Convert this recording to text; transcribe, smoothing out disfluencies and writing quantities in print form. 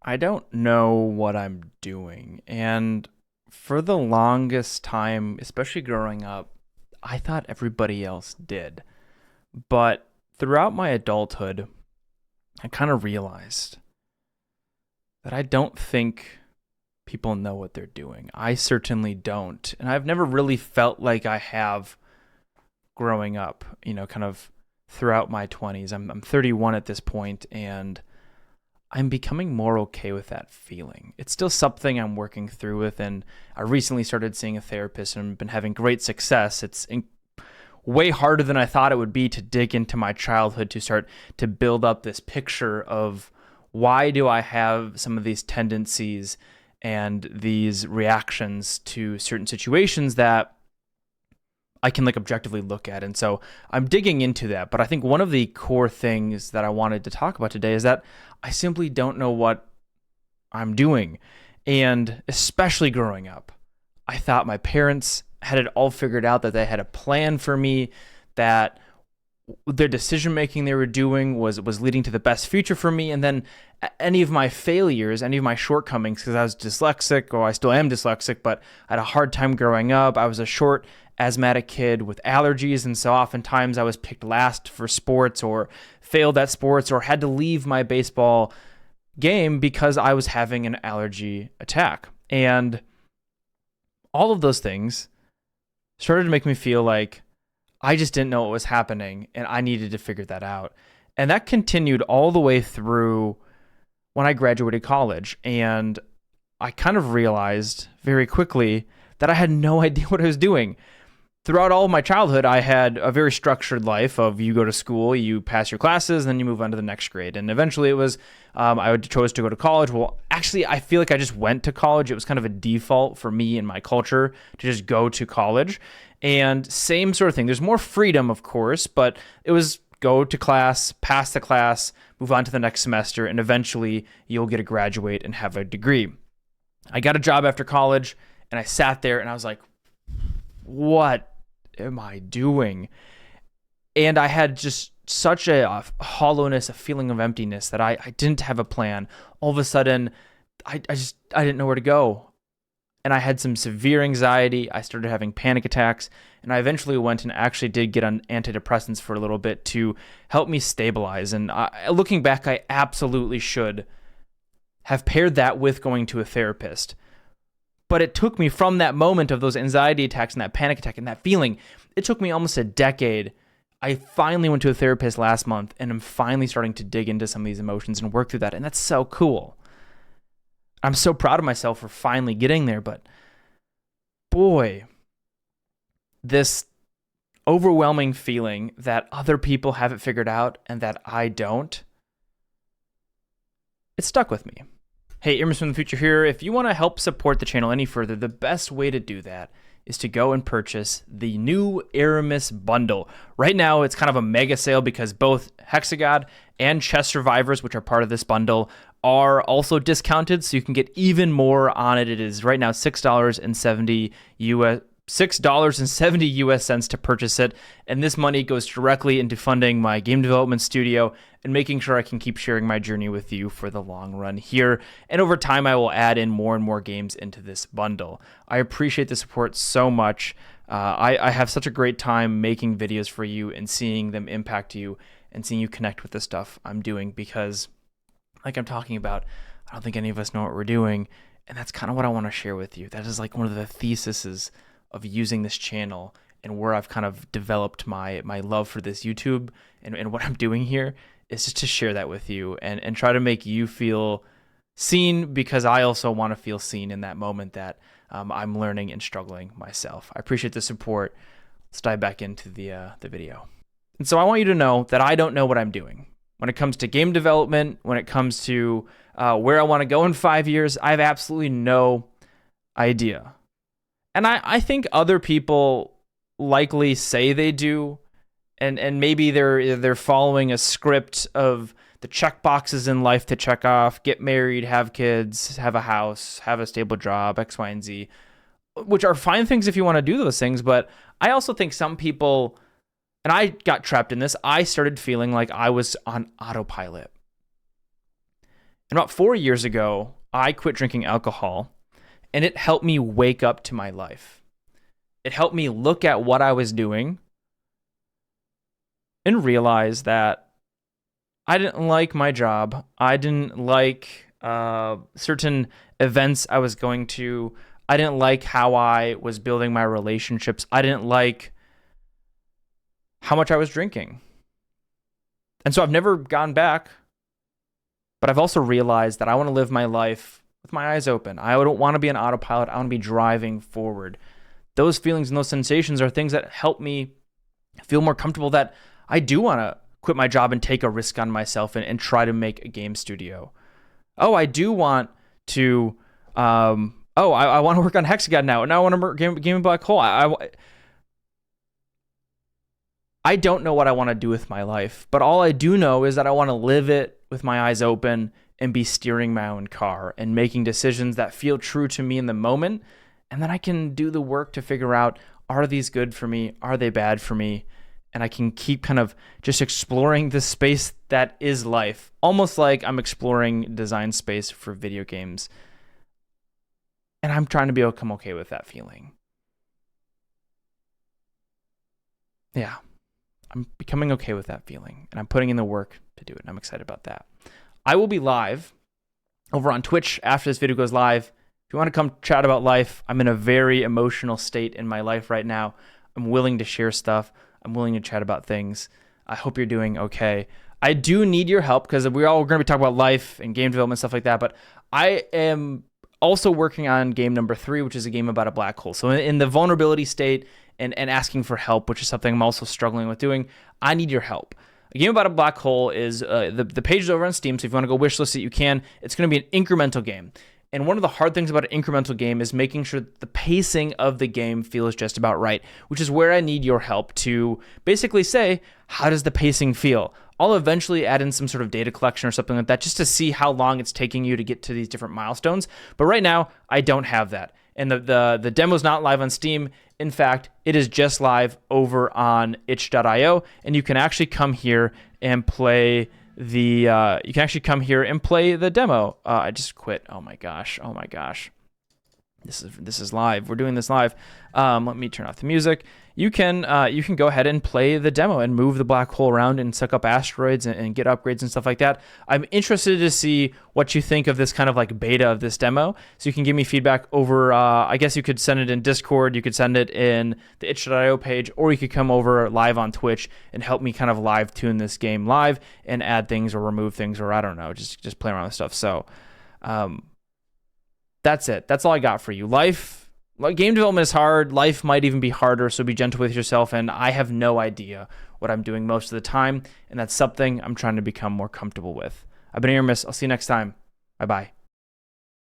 I don't know what I'm doing. And for the longest time, especially growing up, I thought everybody else did. But throughout my adulthood, I kind of realized that I don't think people know what they're doing. I certainly don't. And I've never really felt like I have growing up, kind of throughout my 20s. I'm 31 at this point, and I'm becoming more okay with that feeling. It's still something I'm working through with, and I recently started seeing a therapist and been having great success. Way harder than I thought it would be to dig into my childhood to start to build up this picture of why do I have some of these tendencies and these reactions to certain situations that I can objectively look at. And so I'm digging into that. But I think one of the core things that I wanted to talk about today is that I simply don't know what I'm doing. And especially growing up, I thought my parents had it all figured out, that they had a plan for me, that their decision making they were doing was leading to the best future for me. And then any of my failures, any of my shortcomings, because I was dyslexic, or I still am dyslexic, but I had a hard time growing up. I was a short asthmatic kid with allergies, and so oftentimes I was picked last for sports or failed at sports or had to leave my baseball game because I was having an allergy attack. And all of those things started to make me feel like I just didn't know what was happening and I needed to figure that out. And that continued all the way through when I graduated college. And I kind of realized very quickly that I had no idea what I was doing. Throughout all of my childhood, I had a very structured life of you go to school, you pass your classes, then you move on to the next grade. And eventually it was, I chose to go to college. Well, actually, I feel like I just went to college. It was kind of a default for me and my culture to just go to college. And same sort of thing. There's more freedom, of course, but it was go to class, pass the class, move on to the next semester, and eventually you'll get to graduate and have a degree. I got a job after college, and I sat there and I was like, what am I doing? And I had just such a hollowness, a feeling of emptiness that I didn't have a plan. All of a sudden, I didn't know where to go. And I had some severe anxiety. I started having panic attacks, and I eventually went and actually did get on antidepressants for a little bit to help me stabilize. And looking back, I absolutely should have paired that with going to a therapist. But it took me from that moment of those anxiety attacks and that panic attack and that feeling, it took me almost a decade. I finally went to a therapist last month, and I'm finally starting to dig into some of these emotions and work through that. And that's so cool. I'm so proud of myself for finally getting there. But boy, this overwhelming feeling that other people have it figured out and that I don't, it stuck with me. Hey, Aarimous from the future here. If you want to help support the channel any further, the best way to do that is to go and purchase the new Aarimous bundle. Right now, it's kind of a mega sale because both Hexagod and Chess Survivors, which are part of this bundle, are also discounted, so you can get even more on it. It is right now $6.70 US cents to purchase it, and this money goes directly into funding my game development studio and making sure I can keep sharing my journey with you for the long run here. And over time, I will add in more and more games into this bundle. I appreciate the support so much. I have such a great time making videos for you and seeing them impact you and seeing you connect with the stuff I'm doing, because like I'm talking about, I don't think any of us know what we're doing, and that's kind of what I want to share with you. That is like one of the theses of using this channel and where I've kind of developed my love for this YouTube and what I'm doing here is just to share that with you and try to make you feel seen, because I also want to feel seen in that moment that I'm learning and struggling myself. I appreciate the support. Let's dive back into the video. And so I want you to know that I don't know what I'm doing. When it comes to game development, when it comes to where I want to go in 5 years, I have absolutely no idea. And I think other people likely say they do, and maybe they're following a script of the check boxes in life to check off: get married, have kids, have a house, have a stable job, X, Y, and Z, which are fine things if you want to do those things. But I also think some people, and I got trapped in this, I started feeling like I was on autopilot. And about 4 years ago, I quit drinking alcohol, and it helped me wake up to my life. It helped me look at what I was doing and realize that I didn't like my job. I didn't like certain events I was going to. I didn't like how I was building my relationships. I didn't like how much I was drinking. And so I've never gone back, but I've also realized that I want to live my life with my eyes open. I don't want to be an autopilot. I want to be driving forward. Those feelings and those sensations are things that help me feel more comfortable that I do want to quit my job and take a risk on myself and try to make a game studio. Oh, I do want to, I want to work on Hexagon now. Now I want to work game Black Hole. I don't know what I want to do with my life, but all I do know is that I want to live it with my eyes open and be steering my own car and making decisions that feel true to me in the moment. And then I can do the work to figure out, are these good for me? Are they bad for me? And I can keep kind of just exploring the space that is life, almost like I'm exploring design space for video games. And I'm trying to become okay with that feeling. Yeah, I'm becoming okay with that feeling, and I'm putting in the work to do it. And I'm excited about that. I will be live over on Twitch after this video goes live. If you want to come chat about life, I'm in a very emotional state in my life right now. I'm willing to share stuff. I'm willing to chat about things. I hope you're doing okay. I do need your help because we're going to be talking about life and game development, stuff like that. But I am also working on game number 3, which is a game about a black hole. So in the vulnerability state and asking for help, which is something I'm also struggling with doing, I need your help. A game about a black hole is, the page is over on Steam, so if you want to go wishlist it, you can. It's going to be an incremental game. And one of the hard things about an incremental game is making sure that the pacing of the game feels just about right, which is where I need your help to basically say, how does the pacing feel? I'll eventually add in some sort of data collection or something like that just to see how long it's taking you to get to these different milestones. But right now, I don't have that. And the demo's not live on Steam. In fact, it is just live over on itch.io, and you can actually come here and play the demo. I just quit. Oh my gosh. This is live. We're doing this live. Let me turn off the music. You can go ahead and play the demo and move the black hole around and suck up asteroids and get upgrades and stuff like that. I'm interested to see what you think of this kind of like beta of this demo. So you can give me feedback over, I guess you could send it in Discord, you could send it in the itch.io page, or you could come over live on Twitch and help me kind of live tune this game live and add things or remove things, or I don't know, just play around with stuff. So that's it. That's all I got for you. Game development is hard. Life might even be harder, so be gentle with yourself. And I have no idea what I'm doing most of the time, and that's something I'm trying to become more comfortable with. I've been Aarimous. I'll see you next time. Bye-bye.